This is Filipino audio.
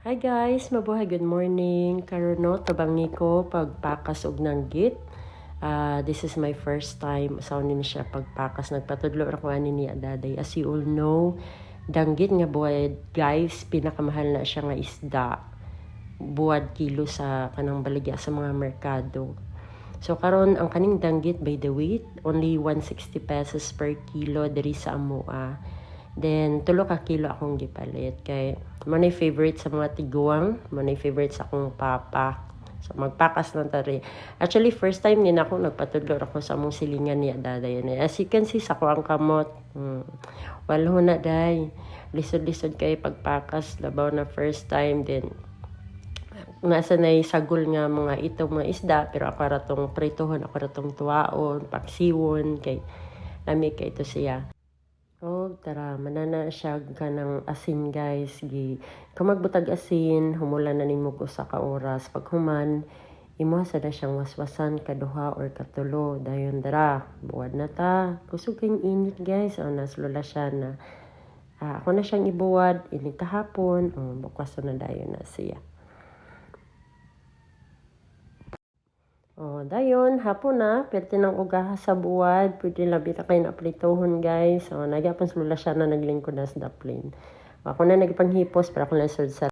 Hi guys, mabuhay, good morning. Karon no tabangi ko pagpakas og nanggit. This is my first time sa ni siya pagpakas. Nagpatudlo ra ko ani ni Adaday. As you all know, danggit nga buwad guys, pinakamahal na siya nga isda. Buwad kilo sa kanang baligya sa mga merkado. So karon ang kaning danggit by the weight only 160 pesos per kilo diri sa amoa. Then tulo ka kilo akong gipalit kay manay favorite sa mga tiguang, manay favorite sa akong papa. So magpakas lang tari. Actually first time din ako nagpatudlo ako sa among silingan ni Daday. As you can see sa ko ang kamot. Walo na day. Lisod-lisod kay pagpakas labaw na first time din. Nasa na sagol nga mga itong mga isda pero ako ratong pritohon, ako ratong tuwaon, paksiwon kay lami kay ito siya. Tara, manana siya ka ng asin guys. Kung magbutag asin, humula na nimo ko sa oras. Pag human, imo sa na siyang waswasan kaduha or katulo. Dayon dara, buwad na ta. Kusog kayong init guys. Naslula siya na. Ako na siyang ibuwad, init kahapon. Bukas na dayon na siya. Dayon, hapon na, pwede nang ugaha sa buwad, pwede labi na kayo na apritohon guys. Nagyapon slula siya na naglingkod na sa daplin. Ako na nagpanghipos para ako na sa